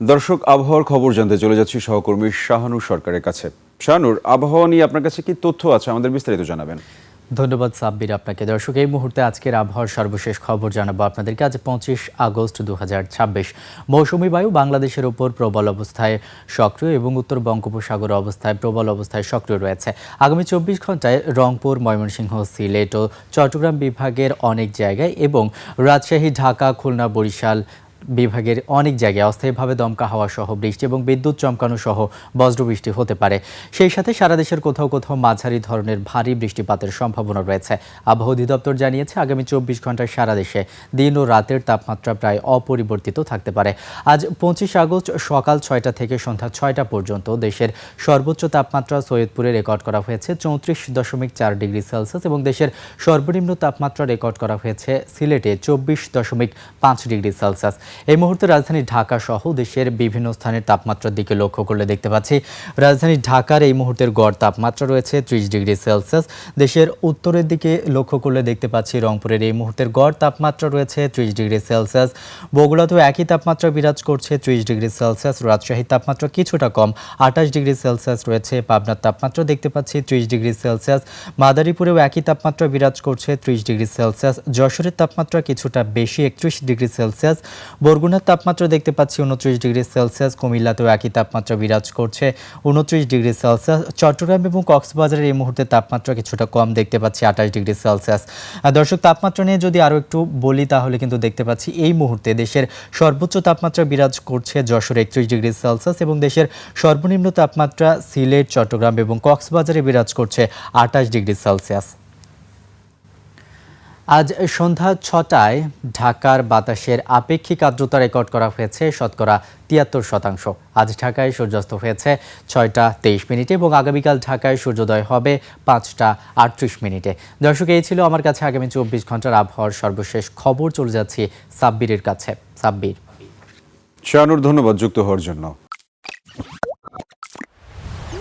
দর্শক, আবহাওয়ার খবর জানতে চলে যাচ্ছি সহকর্মী শাহানুর সরকারের কাছে। শাহানুর, আবহাওয়া নিয়ে আপনার কাছে কি তথ্য আছে, আমাদের বিস্তারিত জানাবেন। ধন্যবাদ সাব্বির আপনাকে। দর্শক, এই মুহূর্তে আজকের আবহাওয়ার সর্বশেষ খবর জানাবো আপনাদেরকে। আজ 25 আগস্ট 2026। মৌসুমী বায়ু বাংলাদেশের উপর প্রবল অবস্থায় সক্রিয় এবং উত্তর বঙ্গোপসাগর অবস্থায় প্রবল অবস্থায় সক্রিয় রয়েছে। আগামী 24 ঘন্টায় রংপুর, ময়মনসিংহ, সিলেট ও চট্টগ্রাম বিভাগের অনেক জায়গায় এবং রাজশাহী, ঢাকা, খুলনা, বরিশাল বিভাগের অনেক জায়গায় অস্থায়ীভাবে দমকা হাওয়া সহ বৃষ্টি এবং বিদ্যুৎ চমকানো সহ বজ্রবৃষ্টি হতে পারে। সেই সাথে সারা দেশের কোথাও কোথাও মাঝারি ধরনের ভারী বৃষ্টিপাতের সম্ভাবনা রয়েছে। আবহাওয়া অধিদপ্তর জানিয়েছে, আগামী 24 ঘন্টায় সারা দেশে দিন ও রাতের তাপমাত্রা প্রায় অপরিবর্তিত থাকতে পারে। আজ 25 আগস্ট সকাল 6টা থেকে সন্ধ্যা 6টা পর্যন্ত দেশের সর্বোচ্চ তাপমাত্রা সৈয়দপুরে রেকর্ড করা হয়েছে 34.4 ডিগ্রি সেলসিয়াস এবং দেশের সর্বনিম্ন তাপমাত্রা রেকর্ড করা হয়েছে সিলেটে 24.5 ডিগ্রি সেলসিয়াস। এই মুহূর্তে রাজধানী ঢাকা সহ দেশের বিভিন্ন স্থানের তাপমাত্রার দিকে লক্ষ্য করলে দেখতে পাচ্ছি, রাজধানী ঢাকার এই মুহূর্তের গড় তাপমাত্রা রয়েছে 30 ডিগ্রি সেলসিয়াস। দেশের উত্তরের দিকে লক্ষ্য করলে দেখতে পাচ্ছি রংপুরের এই মুহূর্তের গড় তাপমাত্রা রয়েছে 30 ডিগ্রি সেলসিয়াস। বগুড়াতেও একই তাপমাত্রা বিরাজ করছে 30 ডিগ্রি সেলসিয়াস। রাজশাহীর তাপমাত্রা কিছুটা কম, 28 ডিগ্রি সেলসিয়াস রয়েছে। পাবনার তাপমাত্রা দেখতে পাচ্ছি 30 ডিগ্রি সেলসিয়াস। মাদারীপুরেও একই তাপমাত্রা বিরাজ করছে 30 ডিগ্রি সেলসিয়াস। যশোরের তাপমাত্রা কিছুটা বেশি, 31 ডিগ্রি সেলসিয়াস। বরগুনার তাপমাত্রা দেখতে পাচ্ছি 29 ডিগ্রি সেলসিয়াস। কুমিল্লাতেও একই তাপমাত্রা বিরাজ করছে 29 ডিগ্রি সেলসিয়াস। চট্টগ্রাম এবং কক্সবাজারের এই মুহূর্তে তাপমাত্রা কিছুটা কম, দেখতে পাচ্ছি 28 ডিগ্রি সেলসিয়াস। দর্শক, তাপমাত্রা নিয়ে যদি আরও একটু বলি তাহলে কিন্তু দেখতে পাচ্ছি এই মুহূর্তে দেশের সর্বোচ্চ তাপমাত্রা বিরাজ করছে যশোরে 31 ডিগ্রি সেলসিয়াস এবং দেশের সর্বনিম্ন তাপমাত্রা সিলেট, চট্টগ্রাম এবং কক্সবাজারে বিরাজ করছে 28 ডিগ্রি সেলসিয়াস। আজ সন্ধ্যা 6টায় ঢাকার বাতাসের আপেক্ষিক আর্দ্রতা রেকর্ড করা হয়েছে শতকরা 73%। আজ ঢাকায় সূর্যাস্ত হয়েছে 6টা 23 মিনিটে এবং আগামীকাল ঢাকায় সূর্যোদয় হবে 5টা 38 মিনিটে। দর্শক, এই ছিল আমার কাছে আগামী 24 ঘন্টার আবহাওয়ার সর্বশেষ খবর। চলে যাচ্ছি সাব্বিরের কাছে। সাব্বির। শাহানুর, ধন্যবাদ যুক্ত হওয়ার জন্য।